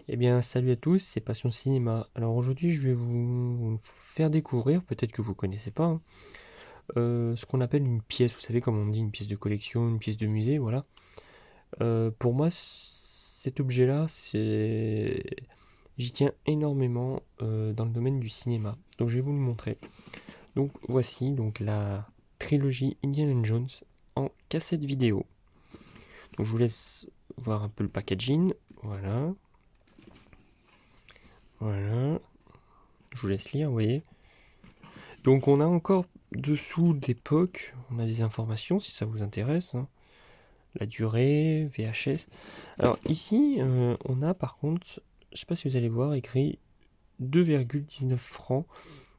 Eh bien, salut à tous, c'est Passion Cinéma. Alors aujourd'hui, je vais vous faire découvrir, peut-être que vous connaissez pas, hein, ce qu'on appelle une pièce. Vous savez, comme on dit, une pièce de collection, une pièce de musée, voilà. Pour moi, cet objet-là, j'y tiens énormément dans le domaine du cinéma. Donc, je vais vous le montrer. Donc, voici donc la trilogie Indiana Jones en cassette vidéo. Donc, je vous laisse voir un peu le packaging. Voilà, voilà. Je vous laisse lire, vous voyez. Donc on a encore dessous d'époque, on a des informations si ça vous intéresse, hein. La durée, VHS. Alors ici, on a par contre, je sais pas si vous allez voir, écrit 2,19 francs.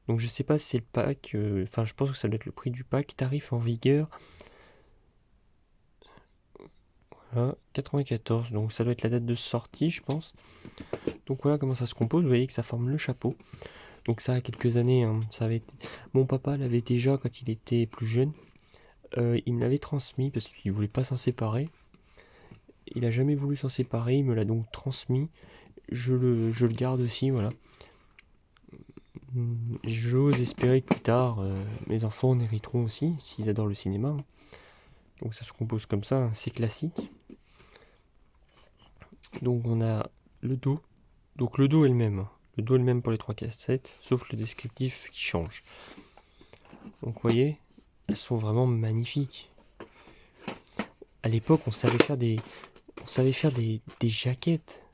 Donc je sais pas si c'est le pack, enfin je pense que ça doit être le prix du pack, tarif en vigueur. Voilà, 94, donc ça doit être la date de sortie je pense. Donc voilà comment ça se compose, vous voyez que ça forme le chapeau. Donc ça a quelques années, hein, ça avait été... Mon papa l'avait déjà quand il était plus jeune. Il me l'avait transmis parce qu'il voulait pas s'en séparer. Il a jamais voulu s'en séparer, il me l'a donc transmis. Je le garde aussi, voilà. J'ose espérer que plus tard, mes enfants en hériteront aussi, s'ils adorent le cinéma. Donc ça se compose comme ça, hein, c'est classique. Donc on a le dos. Donc le dos est le même, hein. Le dos est le même pour les trois cassettes, sauf le descriptif qui change. Donc vous voyez, elles sont vraiment magnifiques. À l'époque, on savait faire des jaquettes.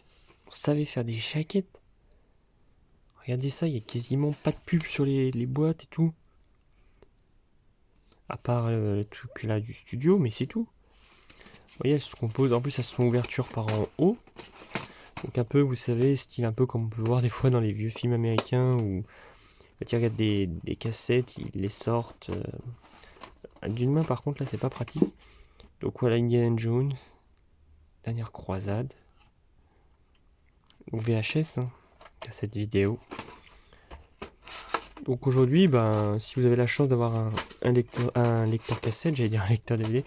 On savait faire des jaquettes. Regardez ça, il y a quasiment pas de pub sur les boîtes et tout. À part le truc là du studio, mais c'est tout. Vous voyez, elle se compose. En plus, elles sont ouvertures par en haut. Donc un peu, vous savez, style un peu comme on peut voir des fois dans les vieux films américains où quand ils regardent des cassettes, ils les sortent d'une main. Par contre, là, c'est pas pratique. Donc voilà, Indiana Jones, dernière croisade. Donc VHS, hein, cassette vidéo. Donc aujourd'hui, ben, si vous avez la chance d'avoir un lecteur cassette, j'allais dire un lecteur DVD,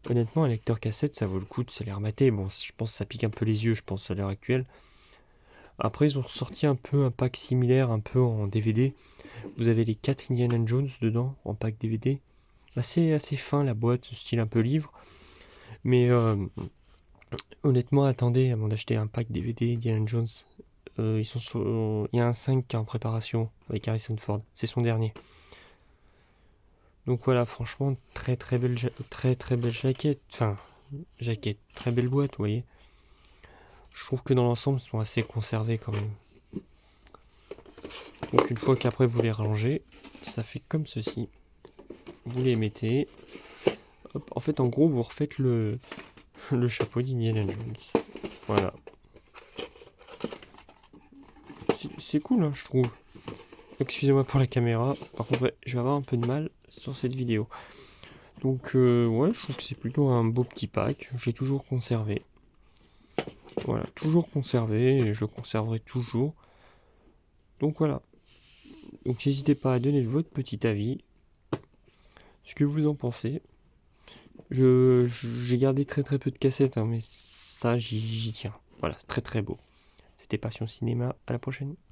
honnêtement, un lecteur cassette, ça vaut le coup de se les remater. Bon, je pense que ça pique un peu les yeux, je pense, à l'heure actuelle. Après, ils ont sorti un peu un pack similaire, un peu en DVD. Vous avez les 4 Indiana Jones dedans, en pack DVD. Assez fin la boîte, style un peu livre. Mais honnêtement, attendez avant d'acheter un pack DVD Indiana Jones. Il y a un 5 qui est en préparation avec Harrison Ford. C'est son dernier. Donc voilà, franchement, très belle jaquette. Enfin, jaquette, très belle boîte, vous voyez. Je trouve que dans l'ensemble, ils sont assez conservés quand même. Donc une fois qu'après vous les rangez, ça fait comme ceci. Vous les mettez. Hop. En fait, en gros, vous refaites le chapeau d'Indiana Jones. Voilà. C'est cool, hein, je trouve. Excusez-moi pour la caméra. Par contre, ouais, je vais avoir un peu de mal sur cette vidéo. Donc, ouais, je trouve que c'est plutôt un beau petit pack. J'ai toujours conservé. Voilà, toujours conservé et je le conserverai toujours. Donc voilà. Donc n'hésitez pas à donner votre petit avis, ce que vous en pensez. J'ai gardé très peu de cassettes, hein, mais ça j'y tiens. Voilà, c'est très beau. C'était Passion Cinéma, à la prochaine.